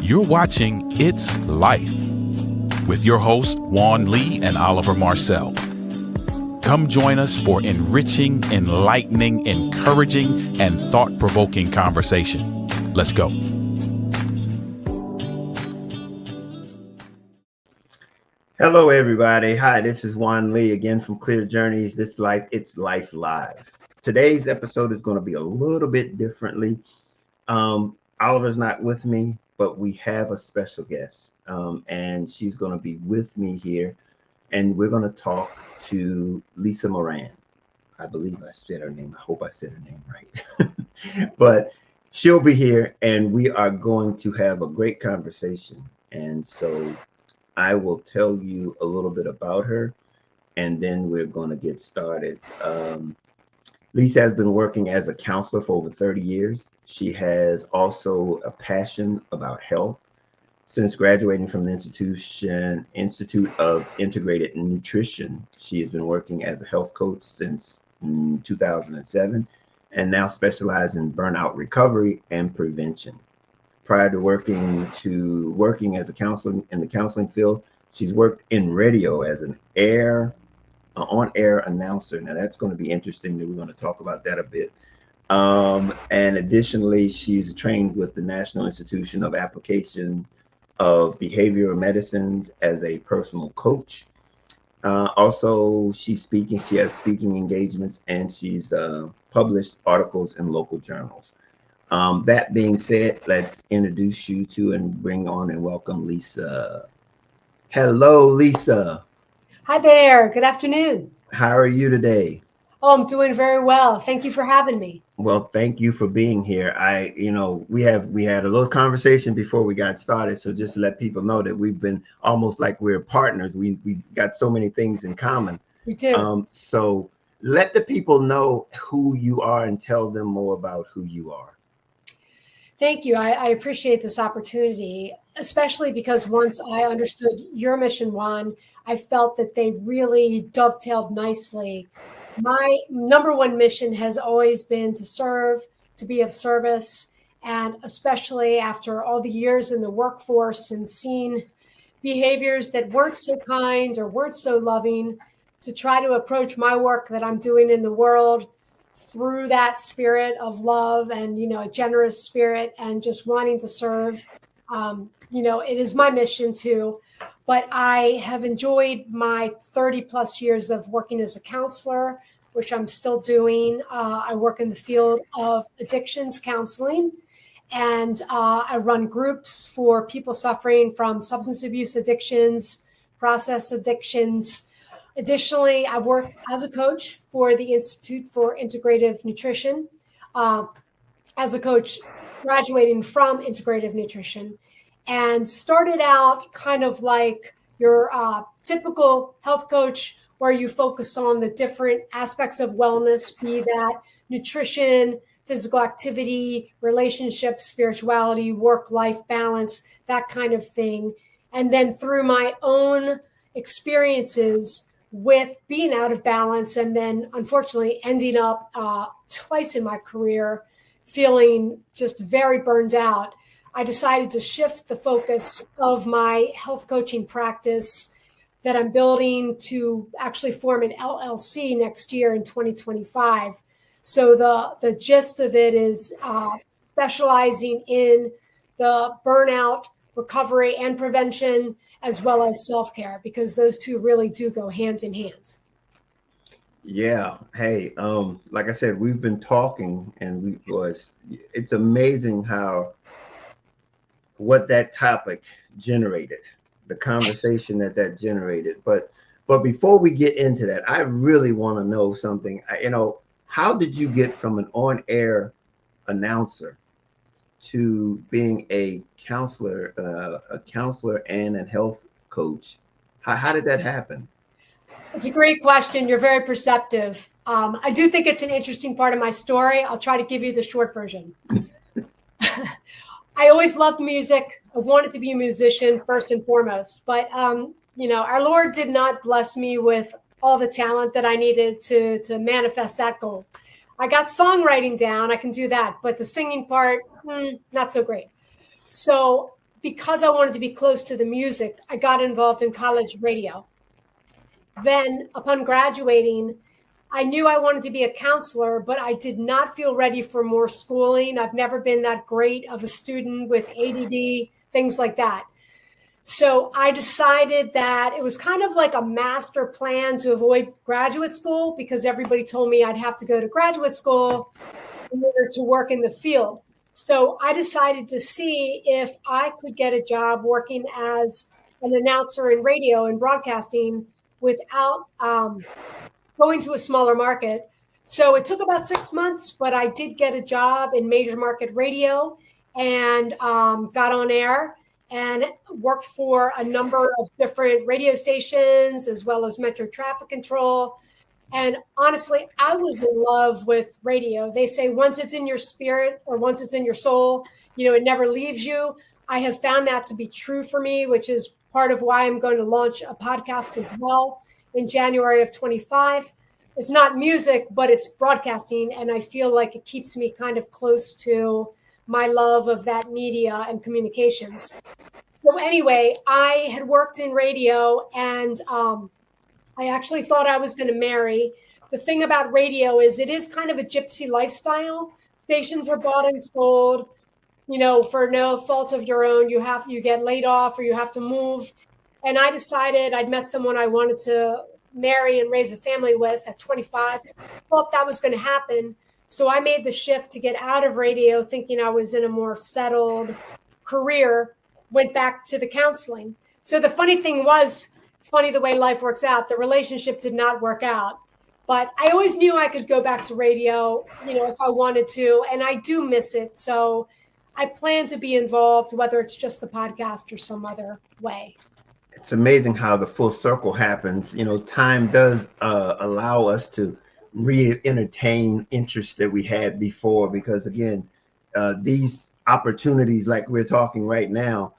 You're watching It's Life with your hosts, Juan Lee and Oliver Marcel. Come join us for enriching, enlightening, encouraging, and thought-provoking conversation. Let's go. Hello, everybody. Hi, this is Juan Lee again from Clear Journeys. This Life, It's Life Live. Today's episode is going to be a little bit differently. Oliver's not with me, but we have a special guest, and she's going to be with me here, and we're going to talk to Lisa Morrel. I believe I said her name. I hope I said her name right. But she'll be here, and we are going to have a great conversation. And so I will tell you a little bit about her, and then we're going to get started. Lisa has been working as a counselor for over 30 years. She has also a passion about health. Since graduating from the Institute of Integrative Nutrition, she has been working as a health coach since 2007 and now specializes in burnout recovery and prevention. Prior to working as a counselor in the counseling field, she's worked in radio as an on-air announcer. Now that's going to be interesting. We're going to talk about that a bit. And additionally, she's trained with the National Institution of Application of Behavioral Medicines as a personal coach. Also, she has speaking engagements, and she's published articles in local journals. That being said, let's introduce you to and bring on and welcome Lisa. Hello, Lisa. Hi there. Good afternoon. How are you today? Oh, I'm doing very well. Thank you for having me. Well, thank you for being here. We had a little conversation before we got started. So just to let people know that we've been almost like we're partners. We got so many things in common. We do. So let the people know who you are and tell them more about who you are. Thank you. I appreciate this opportunity, especially because once I understood your mission, Juan, I felt that they really dovetailed nicely. My number one mission has always been to serve, to be of service, and especially after all the years in the workforce and seeing behaviors that weren't so kind or weren't so loving, to try to approach my work that I'm doing in the world through that spirit of love and, a generous spirit and just wanting to serve. It is my mission too. But I have enjoyed my 30 plus years of working as a counselor, which I'm still doing. I work in the field of addictions counseling, and I run groups for people suffering from substance abuse addictions, process addictions. Additionally, I've worked as a coach for the Institute for Integrative Nutrition, as a coach graduating from Integrative Nutrition, and started out kind of like your typical health coach, where you focus on the different aspects of wellness, be that nutrition, physical activity, relationships, spirituality, work-life balance, that kind of thing. And then through my own experiences with being out of balance, and then unfortunately ending up twice in my career feeling just very burned out, I decided to shift the focus of my health coaching practice that I'm building to actually form an LLC next year in 2025. So the gist of it is specializing in the burnout, recovery, and prevention, as well as self-care, because those two really do go hand in hand. Yeah. Hey, like I said, we've been talking, and it's amazing what that topic generated, the conversation that generated. But before we get into that, I really want to know something. How did you get from an on-air announcer to being a counselor and a health coach? How did that happen? It's a great question. You're very perceptive. I do think it's an interesting part of my story. I'll try to give you the short version. I always loved music. I wanted to be a musician first and foremost, but our Lord did not bless me with all the talent that I needed to manifest that goal. I got songwriting down. I can do that, but the singing part, not so great. So because I wanted to be close to the music, I got involved in college radio. Then upon graduating, I knew I wanted to be a counselor, but I did not feel ready for more schooling. I've never been that great of a student with ADD, things like that. So I decided that it was kind of like a master plan to avoid graduate school, because everybody told me I'd have to go to graduate school in order to work in the field. So I decided to see if I could get a job working as an announcer in radio and broadcasting without going to a smaller market. So it took about 6 months, but I did get a job in major market radio and got on air and worked for a number of different radio stations as well as Metro Traffic Control. And honestly, I was in love with radio. They say once it's in your spirit or once it's in your soul, it never leaves you. I have found that to be true for me, which is part of why I'm going to launch a podcast as well in January of 25. It's not music, but it's broadcasting. And I feel like it keeps me kind of close to my love of that media and communications. So anyway, I had worked in radio and I actually thought I was going to marry. The thing about radio is it is kind of a gypsy lifestyle. Stations are bought and sold, for no fault of your own. You get laid off or you have to move. And I decided I'd met someone I wanted to marry and raise a family with at 25. Thought that was going to happen. So I made the shift to get out of radio, thinking I was in a more settled career, went back to the counseling. So the funny thing was, it's funny the way life works out. The relationship did not work out, but I always knew I could go back to radio, if I wanted to, and I do miss it. So I plan to be involved, whether it's just the podcast or some other way. It's amazing how the full circle happens. Time does allow us to re-entertain interests that we had before, because again, these opportunities like we're talking right now,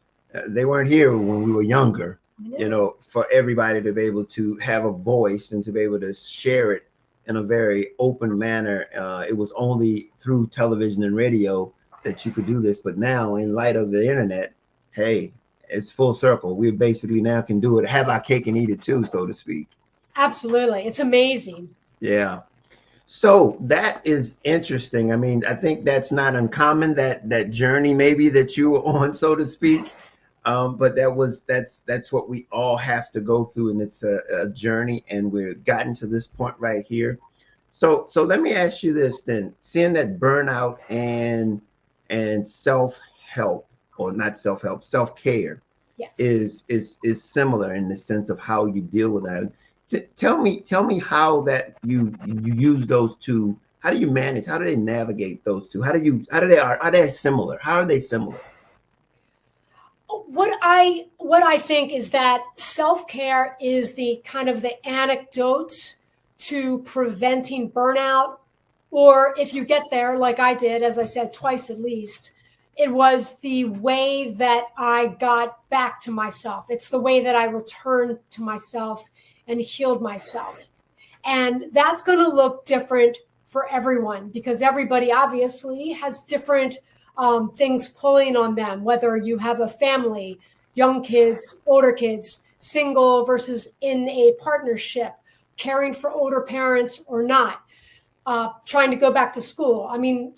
they weren't here when we were younger. For everybody to be able to have a voice and to be able to share it in a very open manner. It was only through television and radio that you could do this. But now, in light of the internet, hey, it's full circle. We basically now can do it, have our cake and eat it too, so to speak. Absolutely. It's amazing. Yeah. So that is interesting. I mean, I think that's not uncommon, that journey maybe that you were on, so to speak. But that's what we all have to go through, and it's a journey, and we've gotten to this point right here. So let me ask you this then: seeing that burnout and self-help, or not self-help, self-care, yes, is similar in the sense of how you deal with that. Tell me how that you use those two. How do you manage? How do they navigate those two? Are they similar? How are they similar? What I think is that self-care is the kind of the antidote to preventing burnout, or if you get there, like I did, as I said, twice at least, it was the way that I got back to myself. It's the way that I returned to myself and healed myself. And that's going to look different for everyone, because everybody obviously has different things pulling on them, whether you have a family, young kids, older kids, single versus in a partnership, caring for older parents or not, trying to go back to school. I mean,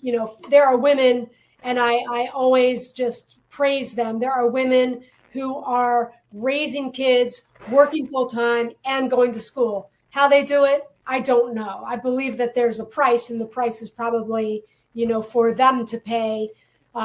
there are women, and I always just praise them. There are women who are raising kids, working full time, and going to school. How they do it, I don't know. I believe that there's a price, and the price is probably, for them to pay.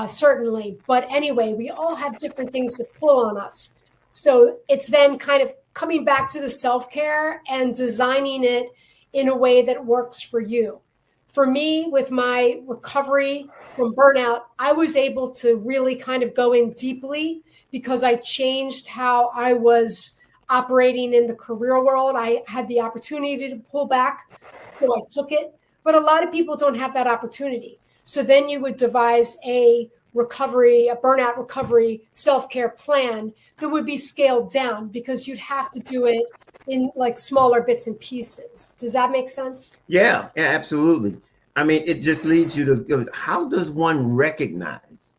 Certainly. But anyway, we all have different things that pull on us. So it's then kind of coming back to the self-care and designing it in a way that works for you. For me, with my recovery from burnout, I was able to really kind of go in deeply because I changed how I was operating in the career world. I had the opportunity to pull back, so I took it. But a lot of people don't have that opportunity. So then you would devise a burnout recovery self-care plan that would be scaled down, because you'd have to do it in like smaller bits and pieces. Does that make sense? Yeah, absolutely. I mean, it just leads you to, how does one recognize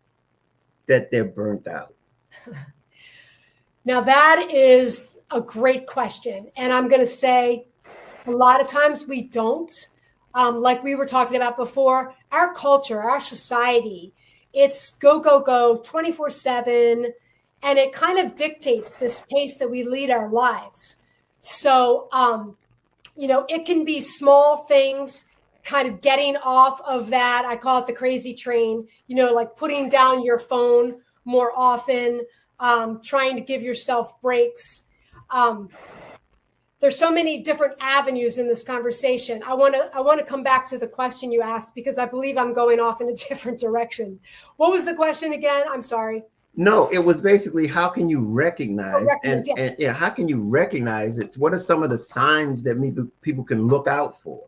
that they're burnt out? Now, that is a great question. And I'm going to say a lot of times we don't. Like we were talking about before, our culture, our society, it's go, go, go 24/7. And it kind of dictates this pace that we lead our lives. So, it can be small things, kind of getting off of that. I call it the crazy train, like putting down your phone more often, trying to give yourself breaks. There's so many different avenues in this conversation. I want to come back to the question you asked because I believe I'm going off in a different direction. What was the question again? I'm sorry. No, it was basically how can you recognize Yes. and how can you recognize it? What are some of the signs that people can look out for?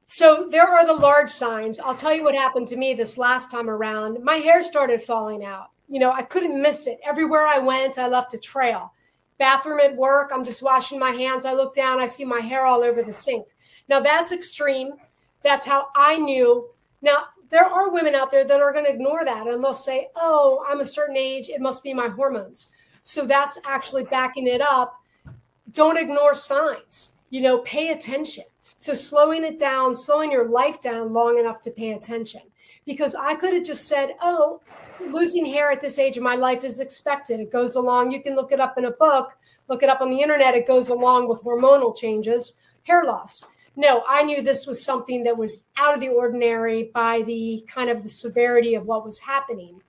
So there are the large signs. I'll tell you what happened to me this last time around. My hair started falling out. I couldn't miss it. Everywhere I went, I left a trail. Bathroom at work, I'm just washing my hands. I look down, I see my hair all over the sink. Now that's extreme. That's how I knew. Now, there are women out there that are going to ignore that and they'll say, oh, I'm a certain age. It must be my hormones. So that's actually backing it up. Don't ignore signs, pay attention. So slowing it down, slowing your life down long enough to pay attention. Because I could have just said, oh, losing hair at this age of my life is expected. It goes along. You can look it up in a book, look it up on the internet. It goes along with hormonal changes, hair loss. No, I knew this was something that was out of the ordinary by the kind of the severity of what was happening.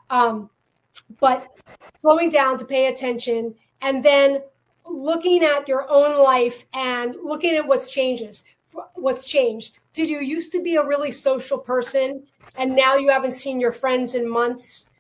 But slowing down to pay attention and then looking at your own life and looking at what's changed. Did you used to be a really social person and now you haven't seen your friends in months?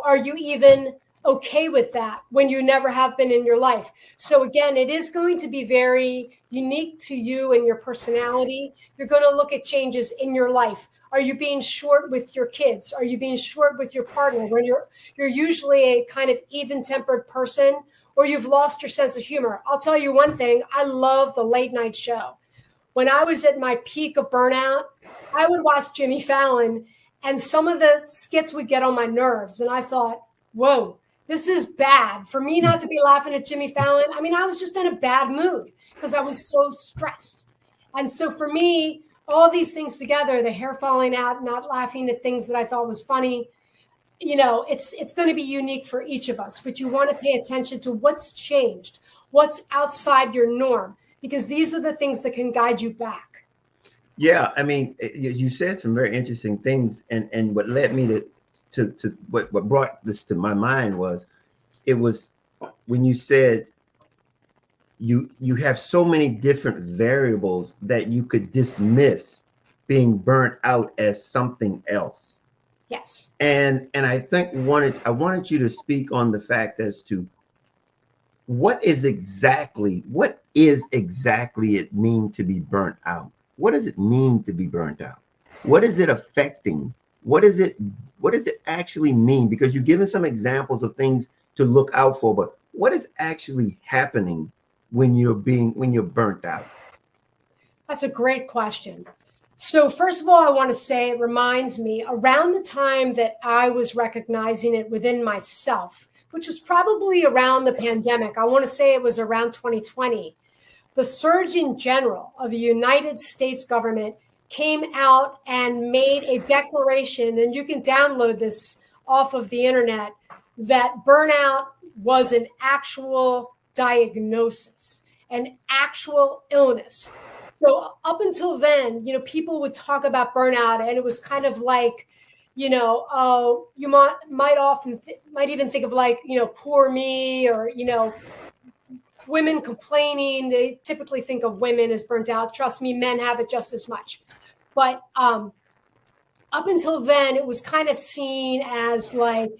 Are you even okay with that when you never have been in your life? So again, it is going to be very unique to you and your personality. You're going to look at changes in your life. Are you being short with your kids? Are you being short with your partner when you're usually a kind of even-tempered person, or you've lost your sense of humor? I'll tell you one thing. I love the late night show. When I was at my peak of burnout, I would watch Jimmy Fallon and some of the skits would get on my nerves. And I thought, whoa, this is bad for me not to be laughing at Jimmy Fallon. I mean, I was just in a bad mood because I was so stressed. And so for me, all these things together, the hair falling out, not laughing at things that I thought was funny, it's going to be unique for each of us, but you want to pay attention to what's changed, what's outside your norm, because these are the things that can guide you back. Yeah, I mean, you said some very interesting things, and what led me to what brought this to my mind was when you said you have so many different variables that you could dismiss being burnt out as something else. Yes. And I think I wanted you to speak on the fact as to what is exactly it mean to be burnt out? What does it mean to be burnt out? What is it affecting? What does it actually mean? Because you've given some examples of things to look out for, but what is actually happening when you're burnt out? That's a great question. So first of all, I want to say it reminds me around the time that I was recognizing it within myself, which was probably around the pandemic. I want to say it was around 2020. The Surgeon General of the United States government came out and made a declaration, and you can download this off of the internet, that burnout was an actual diagnosis, an actual illness. So up until then, people would talk about burnout and it was kind of like, you might even think of like, poor me, or, women complaining. They typically think of women as burnt out. Trust me, men have it just as much. But up until then, it was kind of seen as like,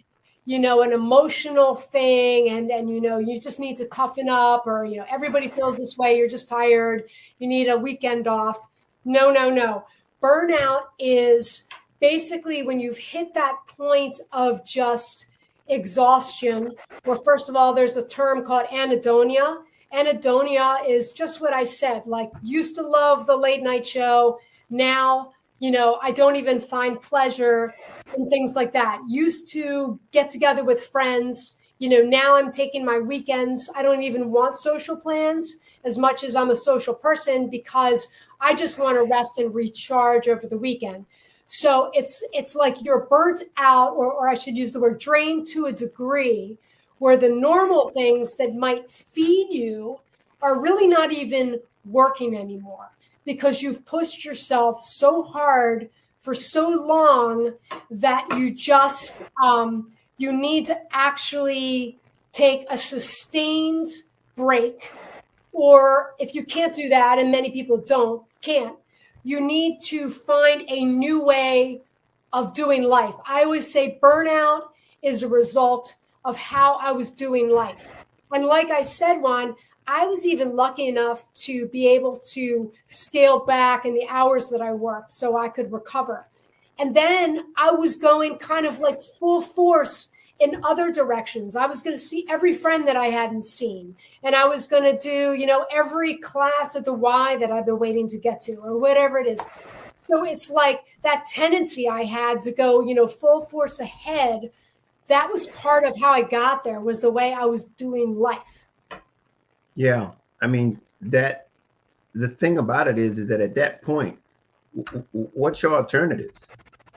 an emotional thing. And you just need to toughen up, or, everybody feels this way. You're just tired. You need a weekend off. No. Burnout is basically when you've hit that point of just exhaustion, where first of all, there's a term called anhedonia. Anhedonia is just what I said, like used to love the late night show. Now I don't even find pleasure in things like that. Used to get together with friends. Now I'm taking my weekends. I don't even want social plans as much as I'm a social person, because I just want to rest and recharge over the weekend. So it's like you're burnt out, or I should use the word drained to a degree, where the normal things that might feed you are really not even working anymore, because you've pushed yourself so hard for so long that you just you need to actually take a sustained break. Or if you can't do that, and many people can't, you need to find a new way of doing life. I always say burnout is a result of how I was doing life. And like I said, Juan, I was even lucky enough to be able to scale back in the hours that I worked so I could recover. And then I was going kind of like full force in other directions. I was going to see every friend that I hadn't seen. And I was going to do, every class at the Y that I've been waiting to get to, or whatever it is. So it's like that tendency I had to go, full force ahead. That was part of how I got there, was the way I was doing life. Yeah. I mean, the thing about it is that at that point, what's your alternatives?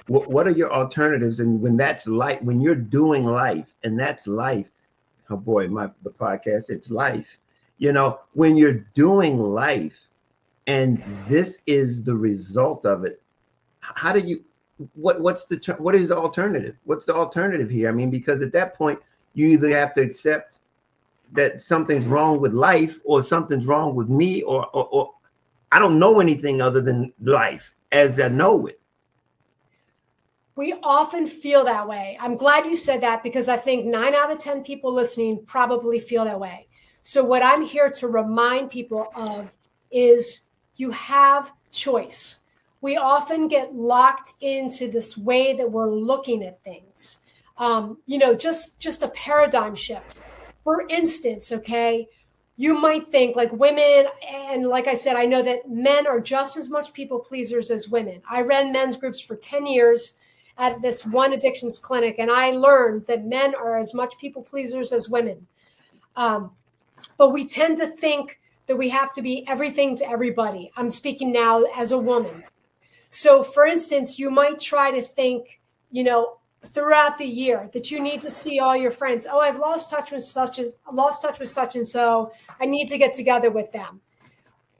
What are your alternatives? And when that's life, when you're doing life, and that's life, oh boy, the podcast, it's life. When you're doing life and this is the result of it, how do you, what is the alternative? What's the alternative here? I mean, because at that point, you either have to accept that something's wrong with life, or something's wrong with me, or I don't know anything other than life as I know it. We often feel that way. I'm glad you said that, because I think 9 out of 10 people listening probably feel that way. So what I'm here to remind people of is you have choice. We often get locked into this way that we're looking at things. Just a paradigm shift. For instance, okay, you might think like women, and like I said, I know that men are just as much people pleasers as women. I ran men's groups for 10 years at this one addictions clinic, and I learned that men are as much people pleasers as women. But we tend to think that we have to be everything to everybody. I'm speaking now as a woman. So for instance, you might try to think, throughout the year that you need to see all your friends. Oh, I've lost touch with such and so. I need to get together with them.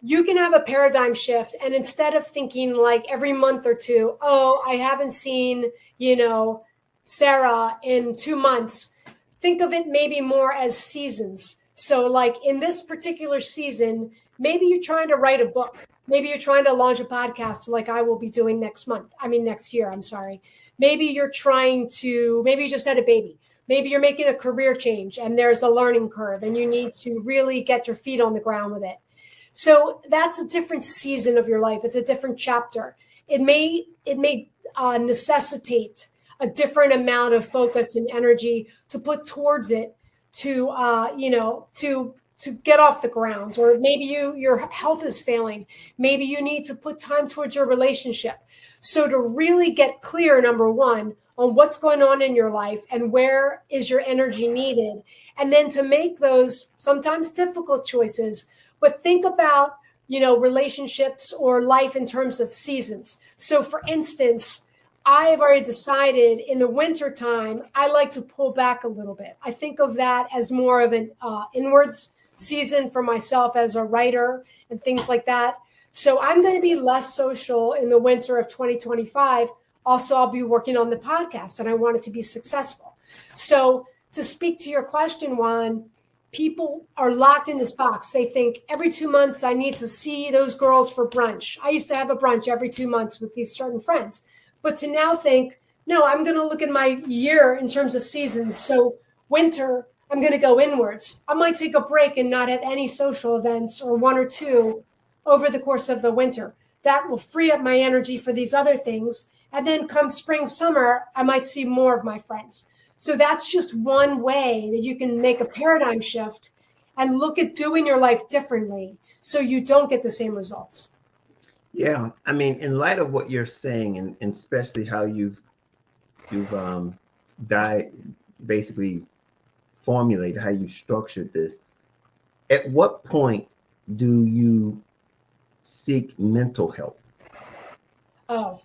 You can have a paradigm shift, and instead of thinking like every month or two, oh, I haven't seen, Sarah in 2 months, think of it maybe more as seasons. So like in this particular season, maybe you're trying to write a book. Maybe you're trying to launch a podcast like I will be doing next year. I'm sorry. Maybe you just had a baby. Maybe you're making a career change and there's a learning curve and you need to really get your feet on the ground with it. So that's a different season of your life. It's a different chapter. It may necessitate a different amount of focus and energy to put towards it to get off the ground. Or maybe your health is failing. Maybe you need to put time towards your relationship. So to really get clear, number one, on what's going on in your life and where is your energy needed, and then to make those sometimes difficult choices, but think about, relationships or life in terms of seasons. So for instance, I have already decided in the wintertime, I like to pull back a little bit. I think of that as more of an inwards season for myself as a writer and things like that. So I'm going to be less social in the winter of 2025. Also, I'll be working on the podcast and I want it to be successful. So to speak to your question, Juan, people are locked in this box. They think every 2 months I need to see those girls for brunch. I used to have a brunch every 2 months with these certain friends. But to now think, no, I'm going to look at my year in terms of seasons. So winter, I'm going to go inwards. I might take a break and not have any social events or 1 or 2 over the course of the winter. That will free up my energy for these other things. And then come spring, summer, I might see more of my friends. So that's just one way that you can make a paradigm shift and look at doing your life differently so you don't get the same results. Yeah, I mean, in light of what you're saying, and especially how you've di basically formulated how you structured this, at what point do you seek mental help? Oh,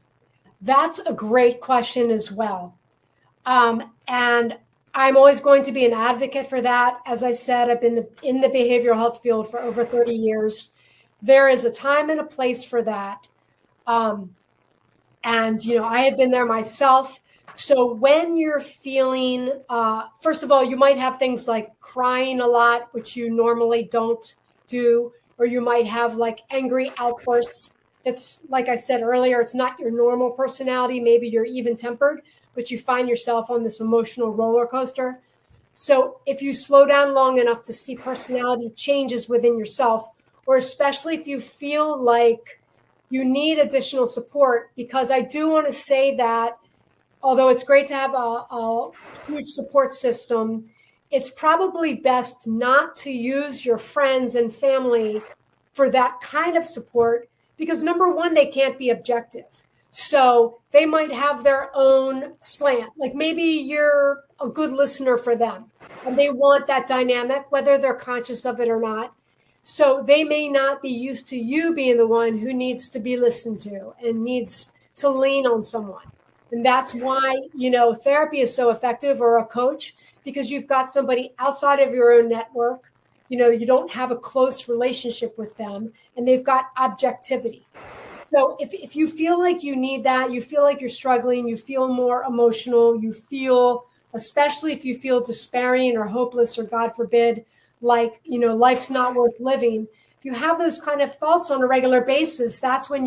that's a great question as well. And I'm always going to be an advocate for that. As I said, I've been in the behavioral health field for over 30 years. There is a time and a place for that. Um, and, I have been there myself. So when you're feeling, first of all, you might have things like crying a lot, which you normally don't do, or you might have like angry outbursts. It's like I said earlier, it's not your normal personality. Maybe you're even tempered, but you find yourself on this emotional roller coaster. So if you slow down long enough to see personality changes within yourself, or especially if you feel like you need additional support, because I do want to say that although it's great to have a huge support system, it's probably best not to use your friends and family for that kind of support because number one, they can't be objective. So they might have their own slant. Like maybe you're a good listener for them and they want that dynamic, whether they're conscious of it or not. So they may not be used to you being the one who needs to be listened to and needs to lean on someone. And that's why, therapy is so effective, or a coach, because you've got somebody outside of your own network. You don't have a close relationship with them and they've got objectivity. So if you feel like you need that, you feel like you're struggling, you feel more emotional, you feel, especially if you feel despairing or hopeless or God forbid, like, life's not worth living. If you have those kind of thoughts on a regular basis, that's when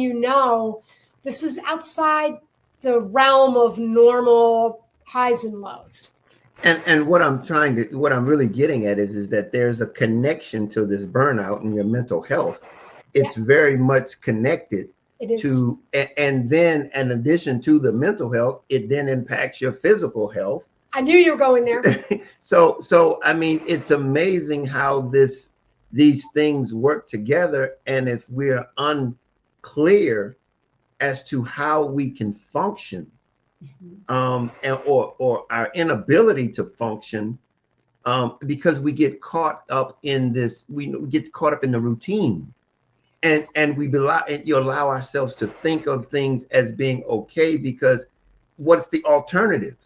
this is outside the realm of normal highs and lows. And what I'm really getting at is that there's a connection to this burnout and your mental health. It's Yes. very much connected It is. to, and then in addition to the mental health, it then impacts your physical health. I knew you were going there. So I mean, it's amazing how these things work together. And if we're unclear as to how we can function, or our inability to function, because we get caught up in this, we get caught up in the routine, and you allow ourselves to think of things as being okay because what's the alternative?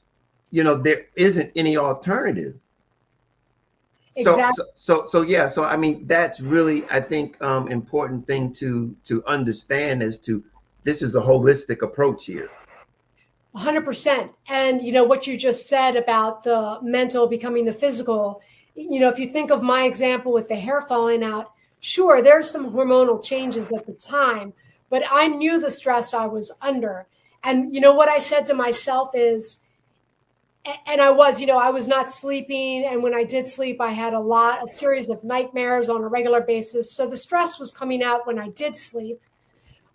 There isn't any alternative. Exactly. So I mean, that's really, I think, important thing to understand as to this is the holistic approach here. 100%. And what you just said about the mental becoming the physical, if you think of my example with the hair falling out, sure, there's some hormonal changes at the time, but I knew the stress I was under. And what I said to myself is, and I was not sleeping. And when I did sleep, I had a series of nightmares on a regular basis. So the stress was coming out when I did sleep.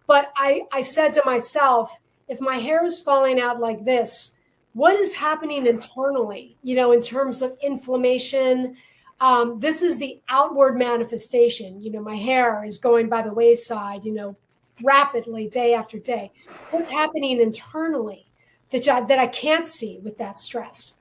But I said to myself, if my hair is falling out like this, what is happening internally, in terms of inflammation? This is the outward manifestation. My hair is going by the wayside, rapidly day after day. What's happening internally that I can't see with that stress?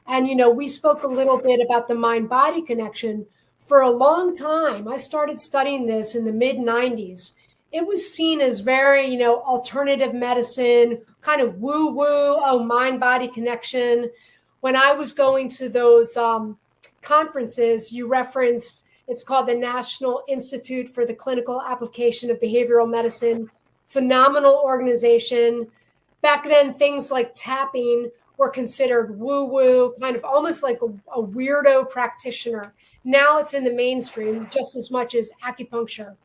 And, we spoke a little bit about the mind-body connection. For a long time, I started studying this in the mid-90s. It was seen as very, alternative medicine, kind of woo-woo, mind-body connection. When I was going to those conferences, you referenced, it's called the National Institute for the Clinical Application of Behavioral Medicine. Phenomenal organization. Back then, things like tapping were considered woo-woo, kind of almost like a weirdo practitioner. Now it's in the mainstream just as much as acupuncture.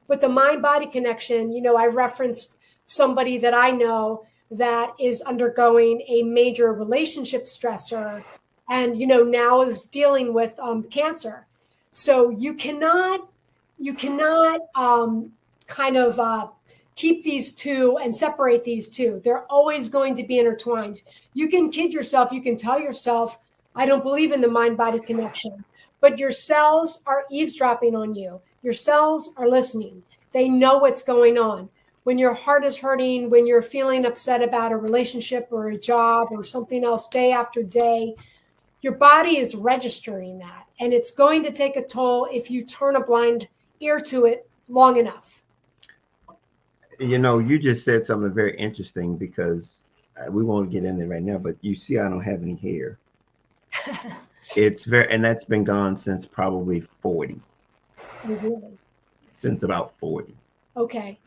With the mind-body connection, I referenced somebody that I know that is undergoing a major relationship stressor and, now is dealing with cancer. So you cannot keep these two and separate these two. They're always going to be intertwined. You can kid yourself. You can tell yourself, I don't believe in the mind-body connection, but your cells are eavesdropping on you. Your cells are listening. They know what's going on. When your heart is hurting, when you're feeling upset about a relationship or a job or something else day after day, your body is registering that. And it's going to take a toll if you turn a blind ear to it long enough. You know, you just said something very interesting, because we won't get into it right now, but you see, I don't have any hair. And that's been gone since probably 40. Oh, really? Since about 40. Okay.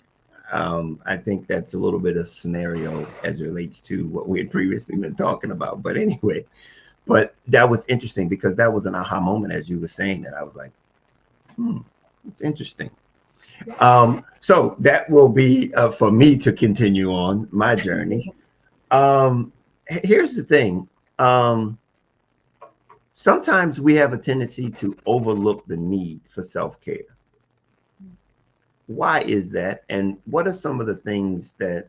I think that's a little bit of scenario as it relates to what we had previously been talking about. But anyway, but that was interesting, because that was an aha moment as you were saying that. I was like, it's interesting. So that will be for me to continue on my journey. Here's the thing. Sometimes we have a tendency to overlook the need for self-care. Why is that? And what are some of the things that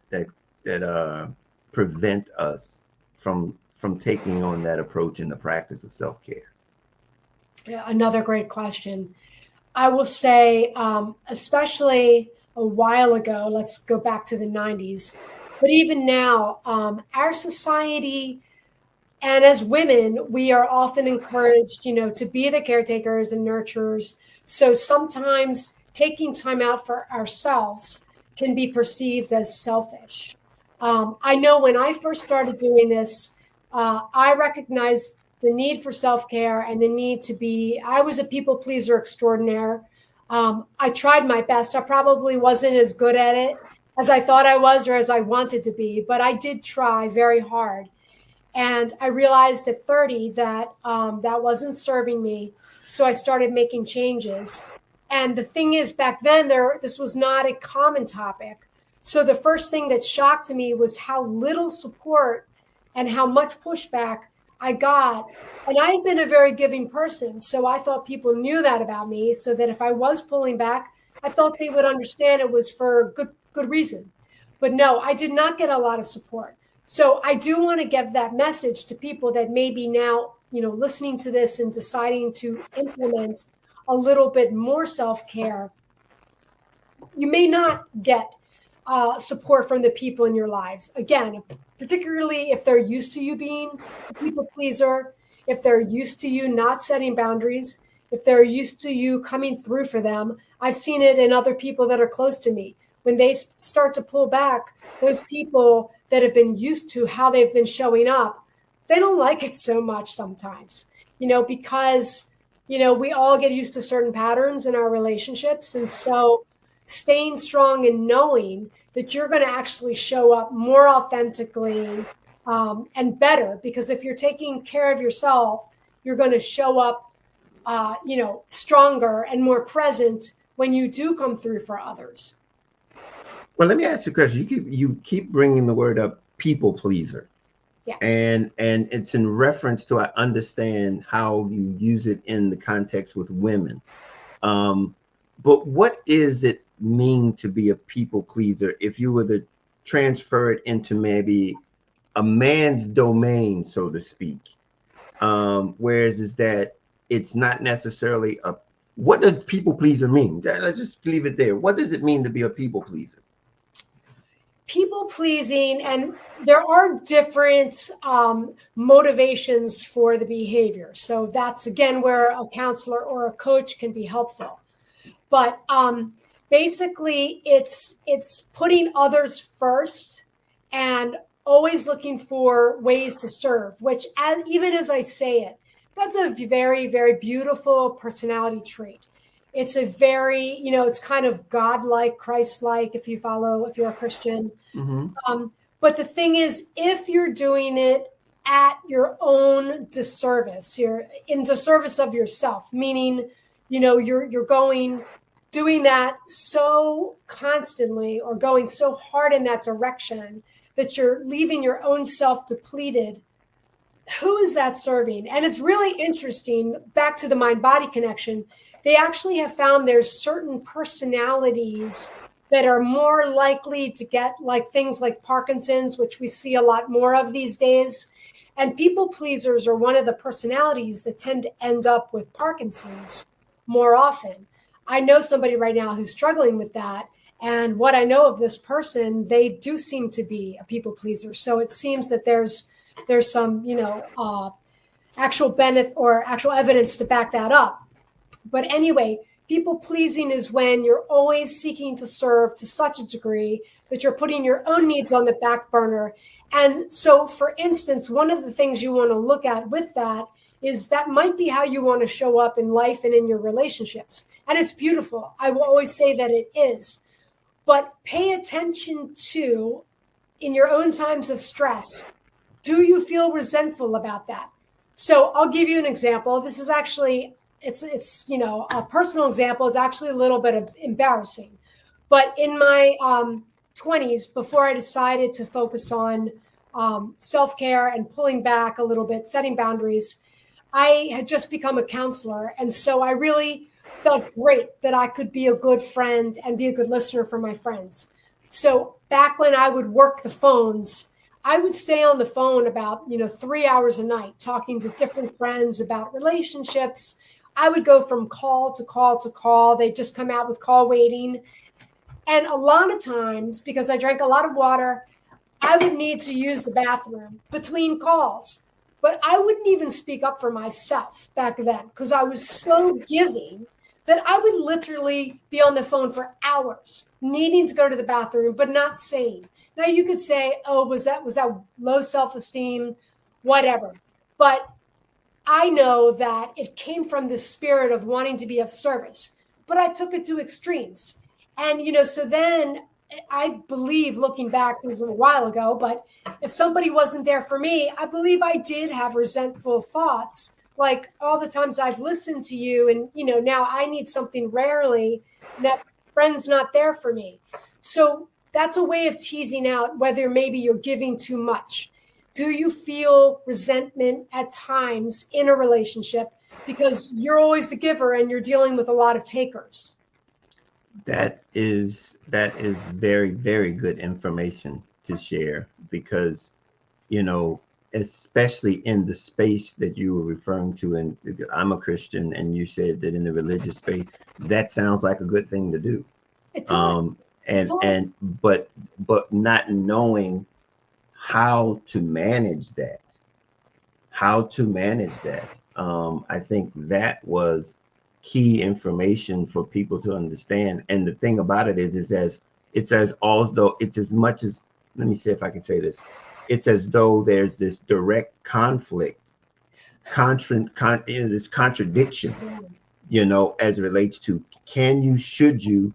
prevent us from taking on that approach in the practice of self-care? Yeah, another great question. I will say, especially a while ago, let's go back to the 90s, but even now, our society, and as women, we are often encouraged, to be the caretakers and nurturers. So sometimes taking time out for ourselves can be perceived as selfish. I know when I first started doing this, I recognized the need for self-care and the need to I was a people pleaser extraordinaire. I tried my best. I probably wasn't as good at it as I thought I was or as I wanted to be, but I did try very hard. And I realized at 30 that that wasn't serving me. So I started making changes. And the thing is, back then, this was not a common topic. So the first thing that shocked me was how little support and how much pushback I got. And I had been a very giving person. So I thought people knew that about me, so that if I was pulling back, I thought they would understand it was for good reason. But no, I did not get a lot of support. So I do want to give that message to people that may be now, listening to this and deciding to implement a little bit more self-care. You may not get support from the people in your lives. Again, particularly if they're used to you being a people pleaser, if they're used to you not setting boundaries, if they're used to you coming through for them. I've seen it in other people that are close to me. When they start to pull back, those people that have been used to how they've been showing up, they don't like it so much sometimes, because, we all get used to certain patterns in our relationships. And so staying strong and knowing that you're going to actually show up more authentically and better, because if you're taking care of yourself, you're going to show up, stronger and more present when you do come through for others. Well, let me ask you a question. You keep bringing the word up, people pleaser. Yeah. And it's in reference to, I understand how you use it in the context with women. But what does it mean to be a people pleaser if you were to transfer it into maybe a man's domain, so to speak? Whereas is that it's not necessarily what does people pleaser mean? Let's just leave it there. What does it mean to be a people pleaser? People pleasing, and there are different motivations for the behavior. So that's, again, where a counselor or a coach can be helpful. But basically, it's putting others first and always looking for ways to serve, which, even as I say it, that's a very, very beautiful personality trait. It's a very, it's kind of God-like, Christ-like, if you're a Christian. Mm-hmm. But the thing is, if you're doing it at your own disservice, you're in disservice of yourself, meaning, you're doing that so constantly or going so hard in that direction that you're leaving your own self depleted. Who is that serving? And it's really interesting, back to the mind-body connection. They actually have found there's certain personalities that are more likely to get things like Parkinson's, which we see a lot more of these days. And people pleasers are one of the personalities that tend to end up with Parkinson's more often. I know somebody right now who's struggling with that. And what I know of this person, they do seem to be a people pleaser. So it seems that there's some, actual benefit or actual evidence to back that up. But anyway, people pleasing is when you're always seeking to serve to such a degree that you're putting your own needs on the back burner. And so, for instance, one of the things you want to look at with that is that might be how you want to show up in life and in your relationships. And it's beautiful. I will always say that it is. But pay attention to, in your own times of stress, do you feel resentful about that? So I'll give you an example. This is actually, it's a personal example. It's actually a little bit of embarrassing. But in my 20s, before I decided to focus on self-care and pulling back a little bit, setting boundaries, I had just become a counselor. And so I really felt great that I could be a good friend and be a good listener for my friends. So back when I would work the phones, I would stay on the phone about, 3 hours a night, talking to different friends about relationships. I would go from call to call to call. They'd just come out with call waiting. And a lot of times, because I drank a lot of water, I would need to use the bathroom between calls. But I wouldn't even speak up for myself back then because I was so giving that I would literally be on the phone for hours, needing to go to the bathroom, but not saying. Now you could say, oh, was that low self-esteem, whatever. But I know that it came from this spirit of wanting to be of service, but I took it to extremes. And, so then I believe, looking back, this was a while ago, but if somebody wasn't there for me, I believe I did have resentful thoughts, like all the times I've listened to you and, now I need something rarely, that friend's not there for me. So that's a way of teasing out whether maybe you're giving too much. Do you feel resentment at times in a relationship because you're always the giver and you're dealing with a lot of takers? That is very, very good information to share because, especially in the space that you were referring to, and I'm a Christian, and you said that in the religious space, that sounds like a good thing to do. It does. But not knowing how to manage that, I think that was key information for people to understand. And the thing about it is it's as much as, let me see if I can say this. It's as though there's this direct conflict, this contradiction, as it relates to can you, should you,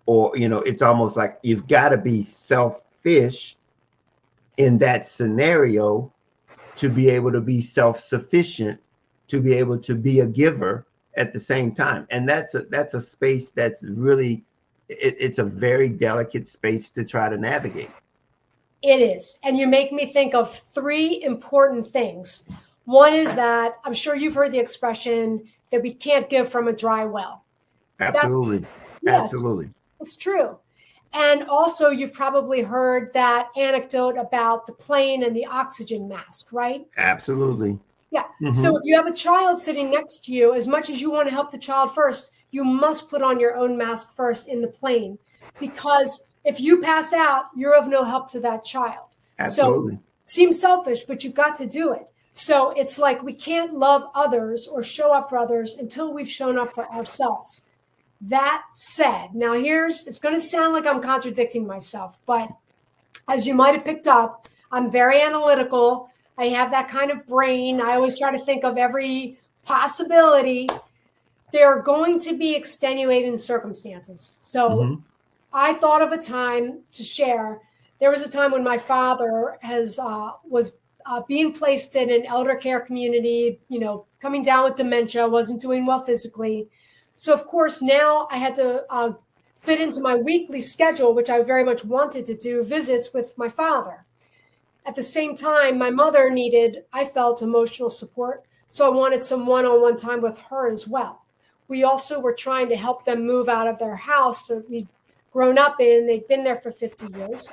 or, it's almost like you've got to be selfish in that scenario to be able to be self-sufficient, to be able to be a giver at the same time. And that's a space that's really, it's a very delicate space to try to navigate. It is. And you make me think of three important things. One is that I'm sure you've heard the expression that we can't give from a dry well. Absolutely. Absolutely. It's true. And also you've probably heard that anecdote about the plane and the oxygen mask, right? Absolutely. Yeah. Mm-hmm. So if you have a child sitting next to you, as much as you want to help the child first, you must put on your own mask first in the plane, because if you pass out, you're of no help to that child. Absolutely. So seems selfish, but you've got to do it. So it's like we can't love others or show up for others until we've shown up for ourselves. That said, now it's going to sound like I'm contradicting myself, but as you might have picked up, I'm very analytical. I have that kind of brain. I always try to think of every possibility. There are going to be extenuating circumstances. So I thought of a time to share. There was a time when my father was being placed in an elder care community, coming down with dementia, wasn't doing well physically. So, of course, now I had to fit into my weekly schedule, which I very much wanted to do, visits with my father. At the same time, my mother I felt, emotional support. So I wanted some one-on-one time with her as well. We also were trying to help them move out of their house that we'd grown up in. They'd been there for 50 years.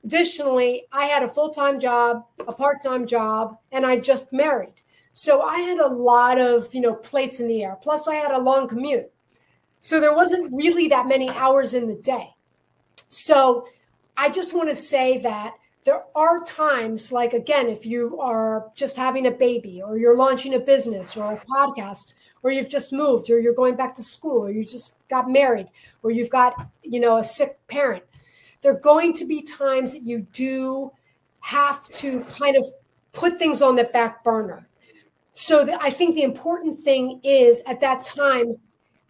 Additionally, I had a full-time job, a part-time job, and I just married. So I had a lot of, plates in the air. Plus, I had a long commute. So there wasn't really that many hours in the day. So I just want to say that there are times, like, again, if you are just having a baby, or you're launching a business or a podcast, or you've just moved, or you're going back to school, or you just got married, or you've got, a sick parent, there are going to be times that you do have to kind of put things on the back burner. So I think the important thing is, at that time,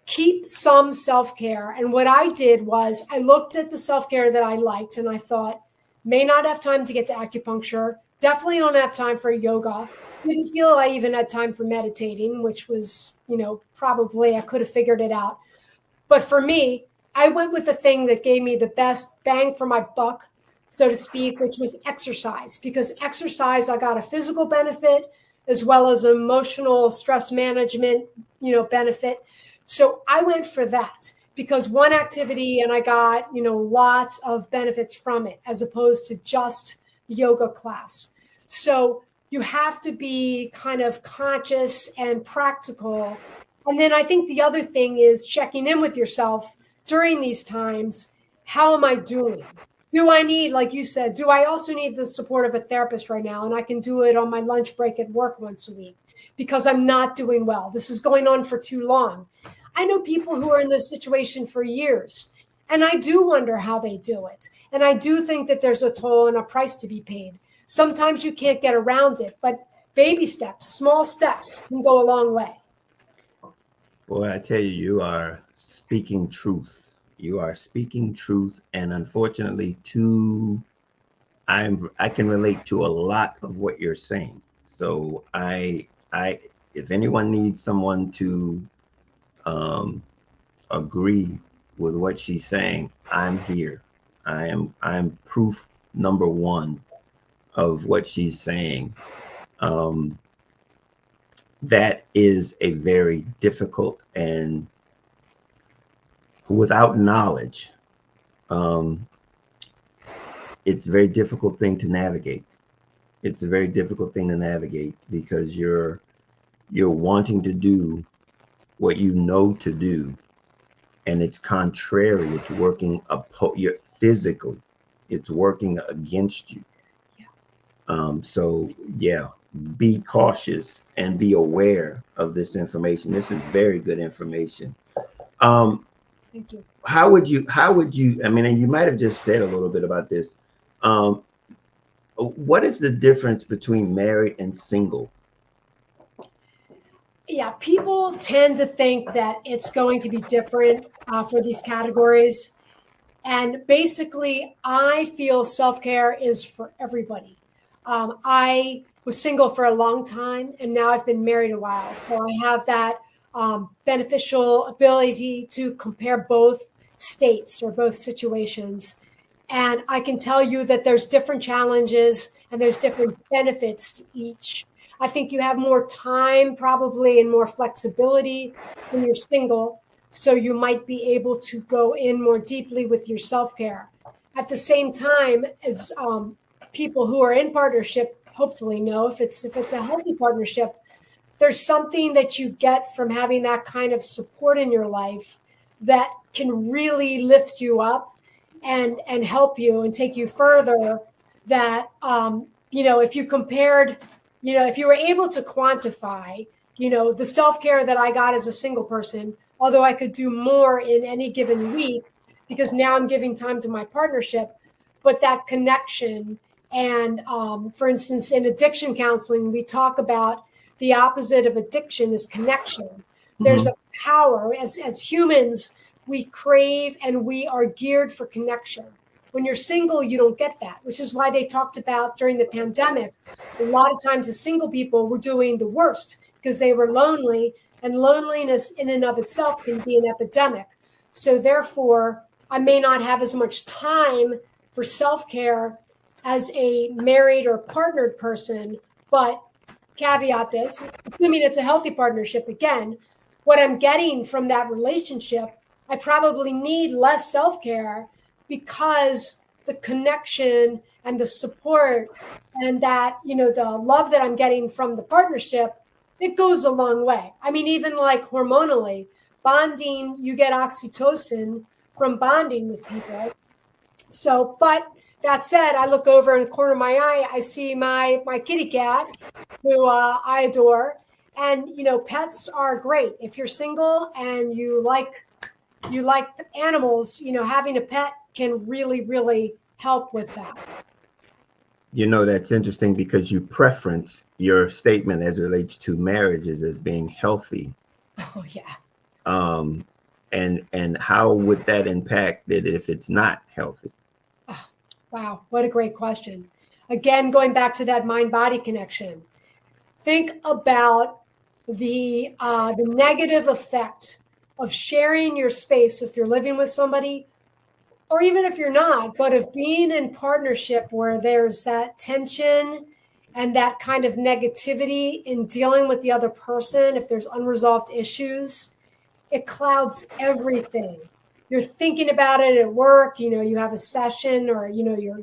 keep some self-care. And what I did was I looked at the self-care that I liked, and I thought, may not have time to get to acupuncture, definitely don't have time for yoga, didn't feel I even had time for meditating, which was, probably I could have figured it out. But for me, I went with the thing that gave me the best bang for my buck, so to speak, which was exercise. Because exercise, I got a physical benefit as well as emotional stress management, benefit. So I went for that, because one activity, and I got, lots of benefits from it, as opposed to just yoga class. So you have to be kind of conscious and practical. And then I think the other thing is checking in with yourself during these times. How am I doing? Do I need, like you said, do I also need the support of a therapist right now? And I can do it on my lunch break at work once a week, because I'm not doing well. This is going on for too long. I know people who are in this situation for years, and I do wonder how they do it. And I do think that there's a toll and a price to be paid. Sometimes you can't get around it, but baby steps, small steps can go a long way. Boy, I tell you, you are speaking truth. You are speaking truth, and unfortunately, I can relate to a lot of what you're saying. So if anyone needs someone to agree with what she's saying, I'm here. I'm proof number one of what she's saying. That is a very difficult, and without knowledge, it's a very difficult thing to navigate. It's a very difficult thing to navigate, because you're wanting to do what you know to do, and it's contrary. It's working physically. It's working against you. So yeah, be cautious and be aware of this information. This is very good information. Thank you. How would you, I mean, and you might have just said a little bit about this. What is the difference between married and single? Yeah, people tend to think that it's going to be different for these categories. And basically, I feel self-care is for everybody. I was single for a long time, and now I've been married a while. So I have that beneficial ability to compare both states or both situations. And I can tell you that there's different challenges and there's different benefits to each. I think you have more time probably and more flexibility when you're single. So you might be able to go in more deeply with your self-care. At the same time, as people who are in partnership hopefully know, if it's a healthy partnership, there's something that you get from having that kind of support in your life that can really lift you up and help you and take you further. That, if you compared, if you were able to quantify, the self-care that I got as a single person, although I could do more in any given week because now I'm giving time to my partnership, but that connection. And for instance, in addiction counseling, we talk about the opposite of addiction is connection. Mm-hmm. There's a power as humans, we crave and we are geared for connection. When you're single, you don't get that, which is why they talked about during the pandemic, a lot of times the single people were doing the worst because they were lonely, and loneliness in and of itself can be an epidemic. So therefore, I may not have as much time for self-care as a married or partnered person, but caveat this, assuming it's a healthy partnership, again, what I'm getting from that relationship, I probably need less self-care because the connection and the support and that, the love that I'm getting from the partnership, it goes a long way. I mean, even like hormonally, bonding, you get oxytocin from bonding with people. So, but that said, I look over in the corner of my eye, I see my kitty cat, who I adore. And, pets are great. If you're single and you like animals, having a pet can really, really help with that. That's interesting because you preference your statement as it relates to marriages as being healthy. Oh, yeah. And how would that impact it if it's not healthy? Oh, wow. What a great question. Again, going back to that mind-body connection, think about the negative effect of sharing your space if you're living with somebody, or even if you're not, but of being in partnership where there's that tension and that kind of negativity in dealing with the other person. If there's unresolved issues, it clouds everything. You're thinking about it at work, you have a session, or, you're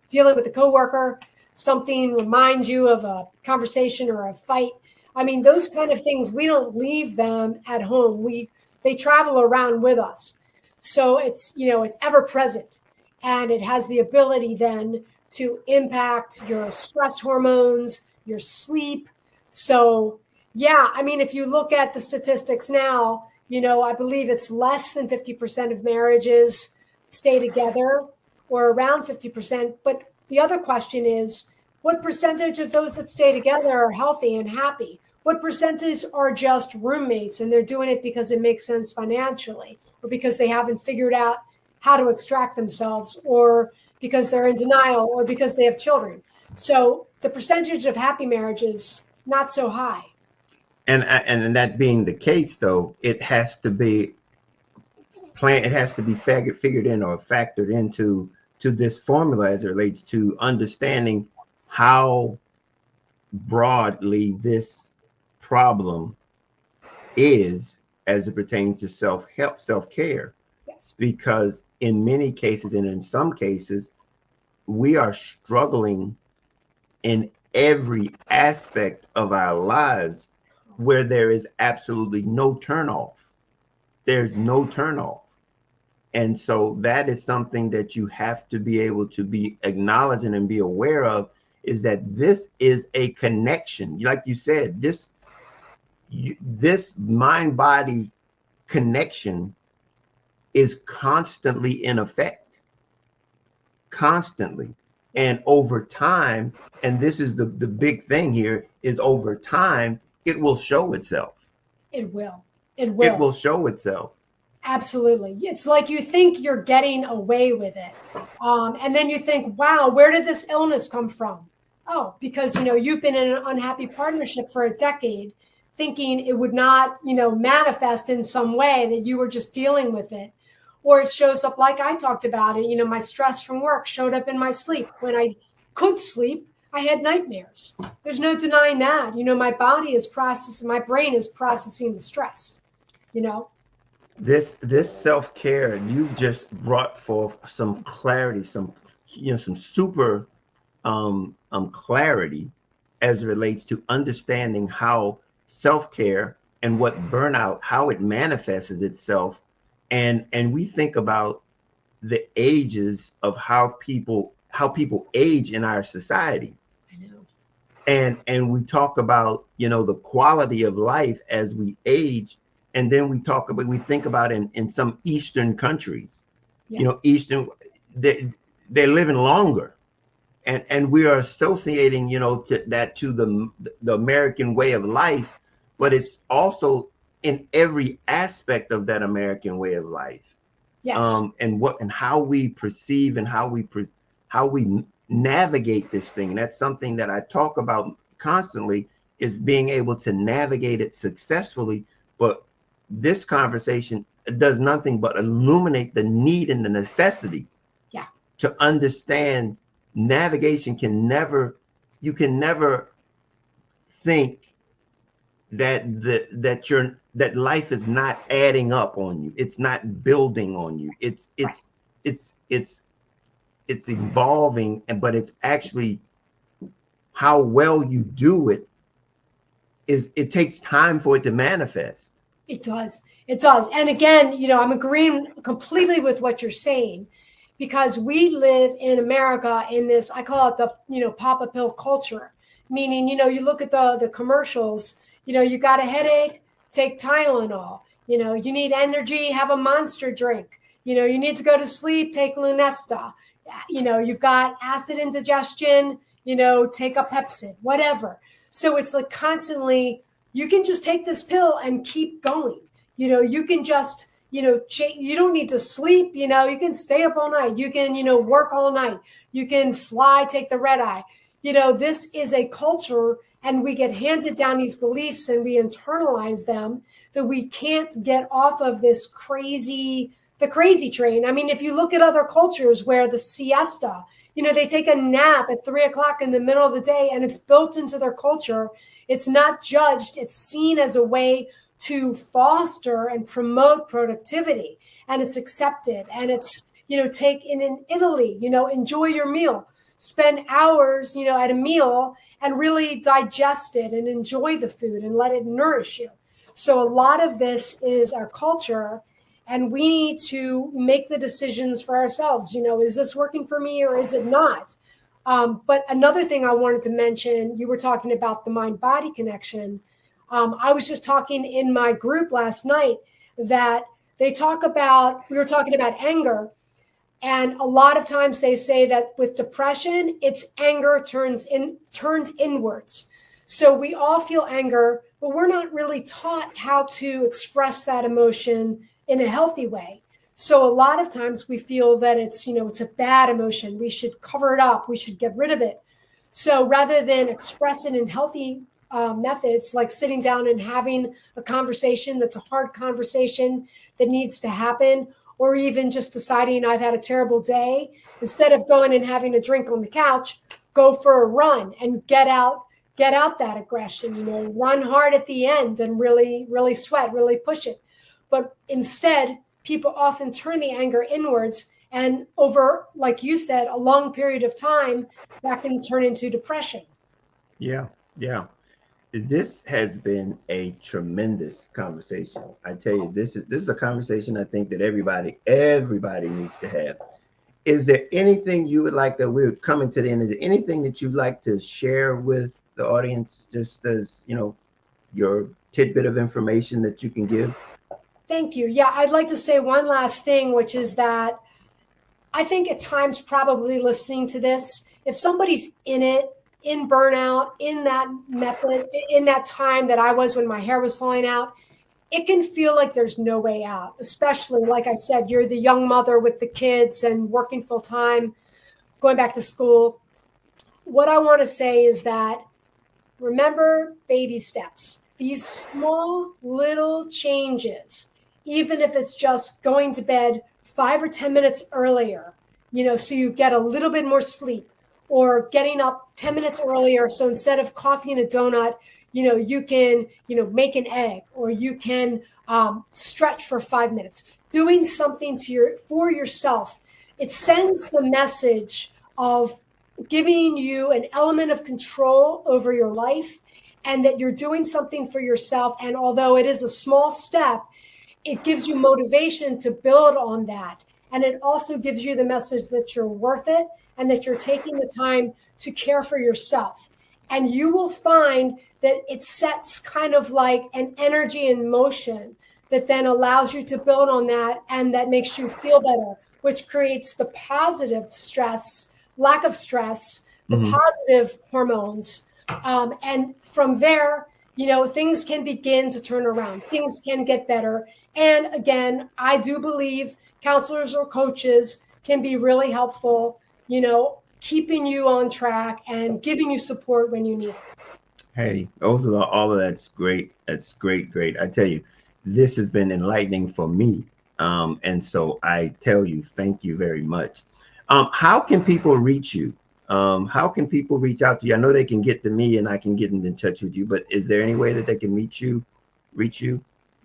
dealing with a coworker, something reminds you of a conversation or a fight. I mean, those kind of things, we don't leave them at home. They travel around with us. So it's ever present, and it has the ability then to impact your stress hormones, your sleep. So yeah, I mean, if you look at the statistics now, I believe it's less than 50% of marriages stay together, or around 50%. But the other question is, what percentage of those that stay together are healthy and happy? What percentage are just roommates and they're doing it because it makes sense financially, or because they haven't figured out how to extract themselves, or because they're in denial, or because they have children? So the percentage of happy marriages, not so high. And that being the case, though, it has to be figured in or factored into this formula as it relates to understanding how broadly this problem is as it pertains to self-help, self-care. Yes. Because in many cases, and in some cases, we are struggling in every aspect of our lives where there is absolutely no turnoff. There's no turnoff. And so that is something that you have to be able to be acknowledging and be aware of, is that this is a connection. Like you said, this mind-body connection is constantly in effect, constantly. And over time, and this is the big thing here, is over time, it will show itself. It will. It will show itself. Absolutely. It's like you think you're getting away with it. And then you think, wow, where did this illness come from? Oh, because, you've been in an unhappy partnership for a decade, thinking it would not, manifest in some way, that you were just dealing with it. Or it shows up like I talked about it. My stress from work showed up in my sleep. When I could sleep, I had nightmares. There's no denying that. My body is processing, my brain is processing the stress, This self-care, you've just brought forth some clarity, some super clarity as it relates to understanding how self-care and what burnout, how it manifests itself. And we think about the ages of how people age in our society. I know. And we talk about, the quality of life as we age. And then we think about in some Eastern countries, Eastern, they're living longer. And we are associating, to the American way of life, but it's also in every aspect of that American way of life. Yes. And how we perceive and how we navigate this thing. That's something that I talk about constantly, is being able to navigate it successfully. But this conversation does nothing but illuminate the need and the necessity to understand navigation. You can never think that life is not adding up on you. It's not building on you. It's evolving, but it's actually how well you do it. It takes time for it to manifest. It does. It does. And again, I'm agreeing completely with what you're saying, because we live in America in this, I call it the, pop a pill culture, meaning, you look at the commercials, you got a headache, take Tylenol, you need energy, have a Monster drink, you need to go to sleep, take Lunesta, you've got acid indigestion, take a Pepsid, whatever. So it's like constantly, you can just take this pill and keep going. You can just, you don't need to sleep. You can stay up all night. You can, work all night. You can fly, take the red eye. This is a culture, and we get handed down these beliefs and we internalize them, that we can't get off of the crazy train. I mean, if you look at other cultures where the siesta, they take a nap at 3:00 in the middle of the day, and it's built into their culture. It's not judged. It's seen as a way to foster and promote productivity, and it's accepted. And it's, take in Italy, enjoy your meal, spend hours, at a meal and really digest it and enjoy the food and let it nourish you. So a lot of this is our culture, and we need to make the decisions for ourselves. Is this working for me or is it not? But another thing I wanted to mention, you were talking about the mind-body connection. I was just talking in my group last night that we were talking about anger. And a lot of times they say that with depression, it's anger turned inwards. So we all feel anger, but we're not really taught how to express that emotion in a healthy way. So a lot of times we feel that it's a bad emotion. We should cover it up. We should get rid of it. So rather than express it in healthy methods, like sitting down and having a conversation that's a hard conversation that needs to happen, or even just deciding I've had a terrible day, instead of going and having a drink on the couch, go for a run and get out that aggression, run hard at the end and really, really sweat, really push it. But instead, people often turn the anger inwards, and over, like you said, a long period of time, that can turn into depression. Yeah. This has been a tremendous conversation. I tell you, this is a conversation I think that everybody needs to have. Is there anything you would like, that we're coming to the end, is there anything that you'd like to share with the audience, just as, your tidbit of information that you can give? Thank you. Yeah, I'd like to say one last thing, which is that I think at times, probably listening to this, if somebody's in burnout, in that method, in that time that I was when my hair was falling out, it can feel like there's no way out, especially, like I said, you're the young mother with the kids and working full time, going back to school. What I want to say is that remember baby steps, these small little changes, even if it's just going to bed 5 or 10 minutes earlier, so you get a little bit more sleep, or getting up 10 minutes earlier. So instead of coffee and a donut, you can, make an egg, or you can stretch for 5 minutes, doing something for yourself. It sends the message of giving you an element of control over your life, and that you're doing something for yourself. And although it is a small step, it gives you motivation to build on that. And it also gives you the message that you're worth it, and that you're taking the time to care for yourself. And you will find that it sets kind of like an energy in motion that then allows you to build on that, and that makes you feel better, which creates the positive stress, lack of stress, the positive hormones. And from there, things can begin to turn around. Things can get better. And again, I do believe counselors or coaches can be really helpful, keeping you on track and giving you support when you need it. Hey, all of that's great. That's great. I tell you, this has been enlightening for me. And so I tell you, thank you very much. How can people reach you? How can people reach out to you? I know they can get to me and I can get in touch with you, but is there any way that they can reach you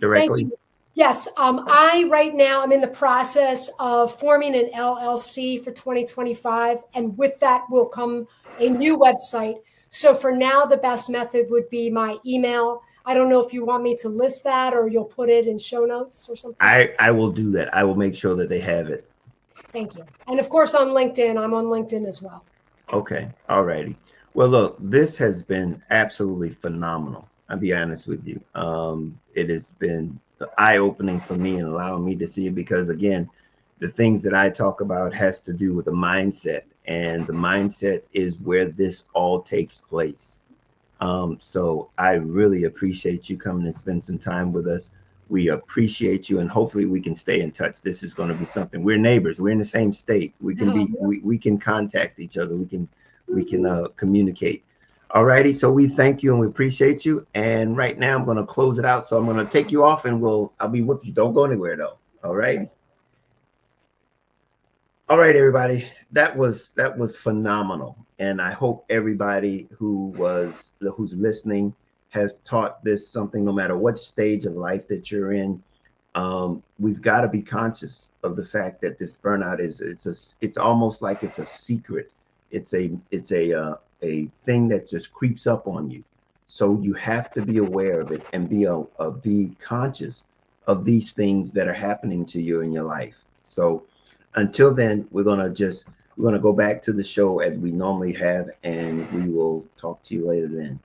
directly? Thank you. Yes. Right now, I'm in the process of forming an LLC for 2025. And with that will come a new website. So for now, the best method would be my email. I don't know if you want me to list that or you'll put it in show notes or something. I will do that. I will make sure that they have it. Thank you. And of course on LinkedIn, I'm on LinkedIn as well. Okay. All righty. Well, look, this has been absolutely phenomenal. I'll be honest with you. It has been eye-opening for me and allowing me to see it because, again, the things that I talk about has to do with the mindset, and the mindset is where this all takes place. So I really appreciate you coming and spend some time with us. We appreciate you, and hopefully we can stay in touch. This is going to be something. We're neighbors. We're in the same state. We can be. We can contact each other. We can communicate. All righty. So we thank you and we appreciate you. And right now I'm going to close it out. So I'm going to take you off, and I'll be with you. Don't go anywhere though. All right. All right, everybody. That was phenomenal, and I hope everybody who's listening has taught this something. No matter what stage of life that you're in, we've got to be conscious of the fact that this burnout it's almost like it's a secret. It's a thing that just creeps up on you. So you have to be aware of it and be conscious of these things that are happening to you in your life. So until then, we're gonna go back to the show as we normally have, and we will talk to you later then.